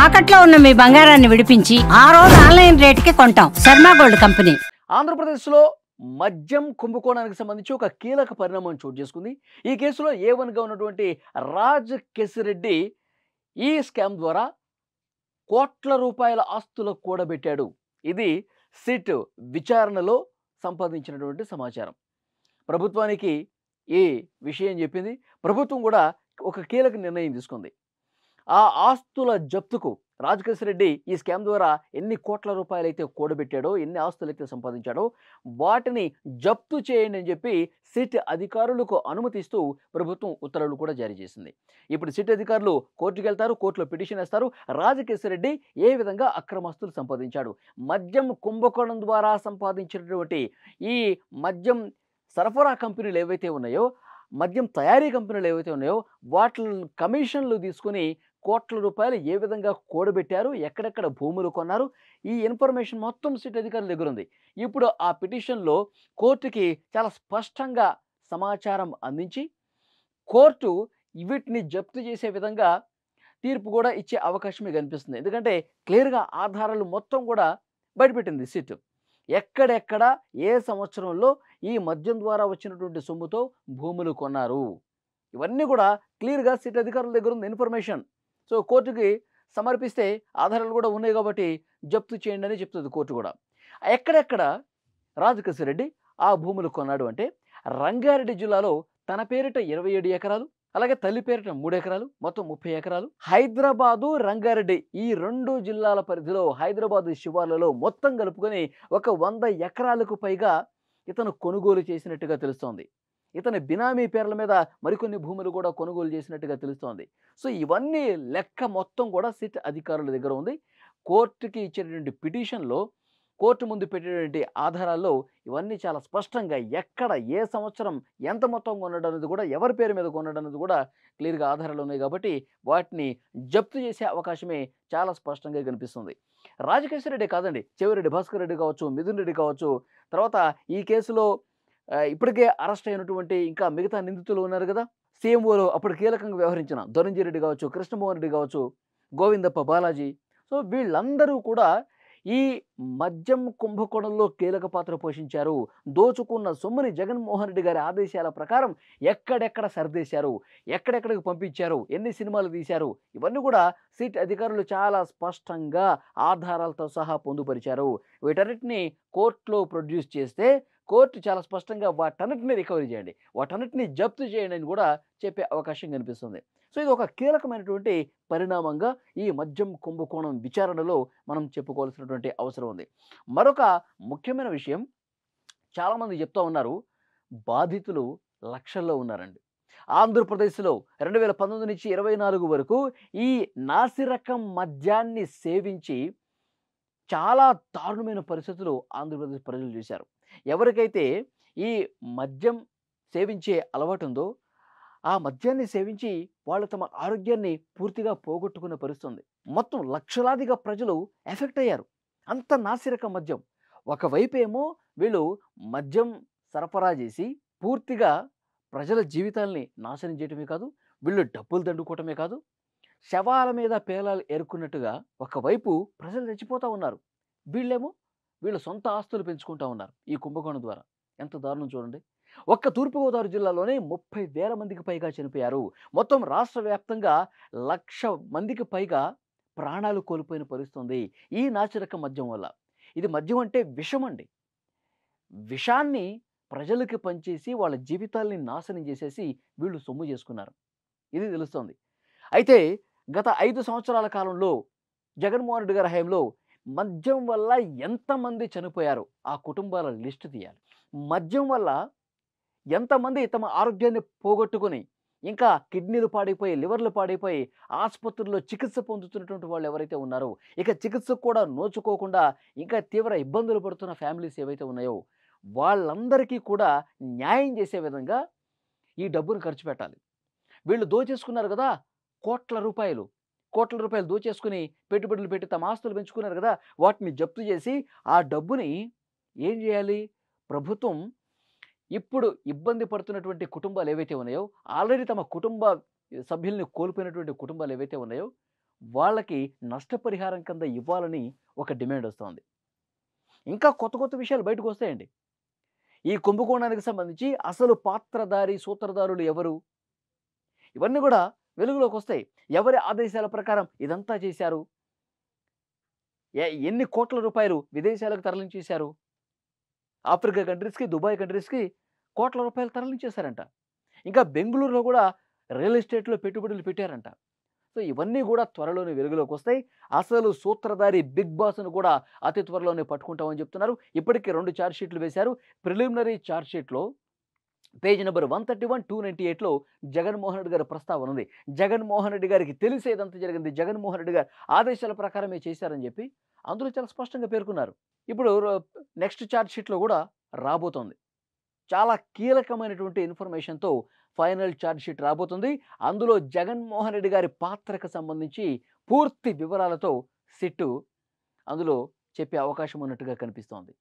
తాకట్లో ఉన్న మీ బంగారాన్ని విడిపించి ఆ రోజు ఆన్లైన్ రేటుకి కొంటాం. Sharma gold company. ఆంధ్రప్రదేశ్లో మద్యం కుంభకోణానికి సంబంధించి ఒక కీలక పరిణామం చోటు చేసుకుంది. ఈ కేసులో A1గా ఉన్నటువంటి రాజ్ కెసిరెడ్డి ఈ స్కామ్ ద్వారా కోట్ల రూపాయల ఆస్తులు కూడబెట్టాడు. ఇది సిట్ విచారణలో సంపాదించినటువంటి సమాచారం. ప్రభుత్వానికి ఈ విషయం చెప్పింది. ప్రభుత్వం కూడా ఒక కీలక నిర్ణయం తీసుకుంది. ఆ ఆస్తుల జప్తుకు రాజకేశ్వరరెడ్డి ఈ స్కామ్ ద్వారా ఎన్ని కోట్ల రూపాయలైతే కూడబెట్టాడో, ఎన్ని ఆస్తులైతే సంపాదించాడో వాటిని జప్తు చేయండి అని చెప్పి సిట్ అధికారులకు అనుమతిస్తూ ప్రభుత్వం ఉత్తర్వులు కూడా జారీ చేసింది. ఇప్పుడు సిట్ అధికారులు కోర్టుకు వెళ్తారు, కోర్టులో పిటిషన్ వేస్తారు. రాజకేశ్వరరెడ్డి ఏ విధంగా అక్రమాస్తులు సంపాదించాడు, మద్యం కుంభకోణం ద్వారా సంపాదించినటువంటి ఈ మద్యం సరఫరా కంపెనీలు ఏవైతే ఉన్నాయో, మద్యం తయారీ కంపెనీలు ఏవైతే ఉన్నాయో వాటి కమిషన్లు తీసుకుని కోట్ల రూపాయలు ఏ విధంగా కూడబెట్టారు, ఎక్కడెక్కడ భూములు కొన్నారు, ఈ ఇన్ఫర్మేషన్ మొత్తం సిట్ అధికారుల దగ్గర ఉంది. ఇప్పుడు ఆ పిటిషన్లో కోర్టుకి చాలా స్పష్టంగా సమాచారం అందించి కోర్టు వీటిని జప్తు చేసే విధంగా తీర్పు కూడా ఇచ్చే అవకాశమే కనిపిస్తుంది. ఎందుకంటే క్లియర్గా ఆధారాలు మొత్తం కూడా బయటపెట్టింది సిట్. ఎక్కడెక్కడ ఏ సంవత్సరంలో ఈ మద్యం ద్వారా వచ్చినటువంటి సొమ్ముతో భూములు కొన్నారు, ఇవన్నీ కూడా క్లియర్గా సిట్ అధికారుల దగ్గర ఉంది ఇన్ఫర్మేషన్. సో కోర్టుకి సమర్పిస్తే ఆధారాలు కూడా ఉన్నాయి కాబట్టి జప్తు చేయండి అని చెప్తుంది కోర్టు కూడా. ఎక్కడెక్కడ రాజకేశ్వరరెడ్డి ఆ భూములు కొన్నాడు అంటే రంగారెడ్డి జిల్లాలో తన పేరిట 27 ఎకరాలు, అలాగే తల్లి పేరిట 3 ఎకరాలు, మొత్తం 30 ఎకరాలు. హైదరాబాదు, రంగారెడ్డి ఈ 2 జిల్లాల పరిధిలో హైదరాబాద్ శివార్లలో మొత్తం కలుపుకొని ఒక 100 ఎకరాలకు పైగా ఇతను కొనుగోలు చేసినట్టుగా తెలుస్తోంది. ఇతని బినామీ పేర్ల మీద మరికొన్ని భూములు కూడా కొనుగోలు చేసినట్టుగా తెలుస్తోంది. సో ఇవన్నీ లెక్క మొత్తం కూడా సిట్ అధికారుల దగ్గర ఉంది. కోర్టుకి ఇచ్చేటువంటి పిటిషన్లో, కోర్టు ముందు పెట్టేటువంటి ఆధారాల్లో ఇవన్నీ చాలా స్పష్టంగా ఎక్కడ ఏ సంవత్సరం ఎంత మొత్తం కొనడం అనేది కూడా, ఎవరి పేరు మీద కొనడం అనేది కూడా క్లియర్గా ఆధారాలు ఉన్నాయి కాబట్టి వాటిని జప్తు చేసే అవకాశమే చాలా స్పష్టంగా కనిపిస్తుంది. రాజకేశ్వరరెడ్డి కాదండి, చెవిరెడ్డి భాస్కర్ రెడ్డి కావచ్చు, మిథున్ రెడ్డి కావచ్చు, తర్వాత ఈ కేసులో ఇప్పటికే అరెస్ట్ అయినటువంటి ఇంకా మిగతా నిందితులు ఉన్నారు కదా, సీఎంఓలో అప్పుడు కీలకంగా వ్యవహరించిన ధనంజయ రెడ్డి కావచ్చు, కృష్ణమోహన్ రెడ్డి కావచ్చు, గోవిందప్ప బాలాజీ. సో వీళ్ళందరూ కూడా ఈ మద్యం కుంభకోణంలో కీలక పాత్ర పోషించారు. దోచుకున్న సొమ్ముని జగన్మోహన్ రెడ్డి గారి ఆదేశాల ప్రకారం ఎక్కడెక్కడ సర్దేశారు, ఎక్కడెక్కడికి పంపించారు, ఎన్ని సినిమాలు తీశారు, ఇవన్నీ కూడా సిట్ అధికారులు చాలా స్పష్టంగా ఆధారాలతో సహా పొందుపరిచారు. వీటన్నిటిని కోర్టులో ప్రొడ్యూస్ చేస్తే కోర్టు చాలా స్పష్టంగా వాటన్నిటిని రికవరీ చేయండి, వాటన్నిటిని జప్తు చేయండి అని కూడా చెప్పే అవకాశం కనిపిస్తుంది. సో ఇది ఒక కీలకమైనటువంటి పరిణామంగా ఈ మద్యం కుంభకోణం విచారణలో మనం చెప్పుకోవాల్సినటువంటి అవసరం ఉంది. మరొక ముఖ్యమైన విషయం, చాలామంది చెప్తా ఉన్నారు బాధితులు లక్షల్లో ఉన్నారండి. ఆంధ్రప్రదేశ్లో 2019 నుంచి 24 వరకు ఈ నాసిరకం మద్యాన్ని సేవించి చాలా దారుణమైన పరిస్థితులు ఆంధ్రప్రదేశ్ ప్రజలు చూశారు. ఎవరికైతే ఈ మద్యం సేవించే అలవాటు ఉందో ఆ మద్యాన్ని సేవించి వాళ్ళు తమ ఆరోగ్యాన్ని పూర్తిగా పోగొట్టుకునే పరిస్థితుంది. మొత్తం లక్షలాదిగా ప్రజలు ఎఫెక్ట్ అయ్యారు. అంత నాసిరకం మద్యం. ఒకవైపు ఏమో వీళ్ళు మద్యం సరఫరా చేసి పూర్తిగా ప్రజల జీవితాల్ని నాశనం చేయటమే కాదు, వీళ్ళు డబ్బులు దండుకోవటమే కాదు, శవాల మీద పేలాలు ఏరుకున్నట్టుగా ఒకవైపు ప్రజలు చచ్చిపోతూ ఉన్నారు. వీళ్ళేమో వీళ్ళ సొంత ఆస్తులు పెంచుకుంటూ ఉన్నారు ఈ కుంభకోణం ద్వారా. ఎంత దారుణం చూడండి. ఒక్క తూర్పుగోదావరి జిల్లాలోనే 30,000 మందికి పైగా చనిపోయారు. మొత్తం రాష్ట్ర వ్యాప్తంగా 1,00,000 మందికి పైగా ప్రాణాలు కోల్పోయిన పరిస్థితుంది ఈ నాసిరకం మద్యం వల్ల. ఇది మద్యం అంటే విషం అండి. విషాన్ని ప్రజలకి పంచేసి వాళ్ళ జీవితాల్ని నాశనం చేసేసి వీళ్ళు సొమ్ము చేసుకున్నారు. ఇది తెలుస్తోంది. అయితే గత 5 సంవత్సరాల కాలంలో జగన్మోహన్ రెడ్డి గారి హయాంలో మద్యం వల్ల ఎంతమంది చనిపోయారు ఆ కుటుంబాల లిస్టు తీయాలి. మద్యం వల్ల ఎంతమంది తమ ఆరోగ్యాన్ని పోగొట్టుకుని ఇంకా కిడ్నీలు పాడైపోయి, లివర్లు పాడైపోయి ఆసుపత్రుల్లో చికిత్స పొందుతున్నటువంటి వాళ్ళు ఎవరైతే ఉన్నారో, ఇక చికిత్సకు కూడా నోచుకోకుండా ఇంకా తీవ్ర ఇబ్బందులు పడుతున్న ఫ్యామిలీస్ ఏవైతే ఉన్నాయో వాళ్ళందరికీ కూడా న్యాయం చేసే విధంగా ఈ డబ్బును ఖర్చు పెట్టాలి. వీళ్ళు దోచేసుకున్నారు కదా కోట్ల రూపాయలు, కోట్ల రూపాయలు దోచేసుకుని పెట్టుబడులు పెట్టి తమ ఆస్తులు పెంచుకున్నారు కదా, వాటిని జప్తు చేసి ఆ డబ్బుని ఏం చేయాలి? ప్రభుత్వం ఇప్పుడు ఇబ్బంది పడుతున్నటువంటి కుటుంబాలు ఏవైతే ఉన్నాయో, ఆల్రెడీ తమ కుటుంబ సభ్యుల్ని కోల్పోయినటువంటి కుటుంబాలు ఏవైతే ఉన్నాయో వాళ్ళకి నష్టపరిహారం కింద ఇవ్వాలని ఒక డిమాండ్ వస్తోంది. ఇంకా కొత్త కొత్త విషయాలు బయటకు వస్తాయండి. ఈ కుంభకోణానికి సంబంధించి అసలు పాత్రధారి, సూత్రధారులు ఎవరు? ఇవన్నీ కూడా వెలుగులోకి వస్తాయి. ఎవరి ఆదేశాల ప్రకారం ఇదంతా చేశారు? ఎన్ని కోట్ల రూపాయలు విదేశాలకు తరలించేశారు? ఆఫ్రికా కంట్రీస్‌కి, దుబాయ్ కంట్రీస్‌కి కోట్ల రూపాయలు తరలించేశారంట. ఇంకా బెంగుళూరులో కూడా రియల్ ఎస్టేట్‌లో పెట్టుబడులు పెట్టారంట. సో, ఇవన్నీ కూడా త్వరలోనే వెలుగులోకి వస్తాయి. అసలు సూత్రధారి బిగ్ బాస్‌ను కూడా అతి త్వరలోనే పట్టుకుంటామని చెప్తున్నారు. ఇప్పటికే 2 ఛార్జ్ షీట్లు వేశారు. ప్రిలిమినరీ ఛార్జ్ షీట్‌లో పేజ్ నంబర్ 131, 298లో జగన్మోహన్ రెడ్డి గారి ప్రస్తావన ఉంది. జగన్మోహన్ రెడ్డి గారికి తెలిసే ఇదంతా జరిగింది. జగన్మోహన్ రెడ్డి గారి ఆదేశాల ప్రకారమే చేశారని చెప్పి అందులో చాలా స్పష్టంగా పేర్కొన్నారు. ఇప్పుడు నెక్స్ట్ ఛార్జ్ షీట్‌లో కూడా రాబోతోంది. చాలా కీలకమైనటువంటి ఇన్ఫర్మేషన్‌తో ఫైనల్ ఛార్జ్ షీట్ రాబోతుంది. అందులో జగన్మోహన్ రెడ్డి గారి పాత్రకు సంబంధించి పూర్తి వివరాలతో సిట్టు అందులో చెప్పే అవకాశం ఉన్నట్టుగా కనిపిస్తోంది.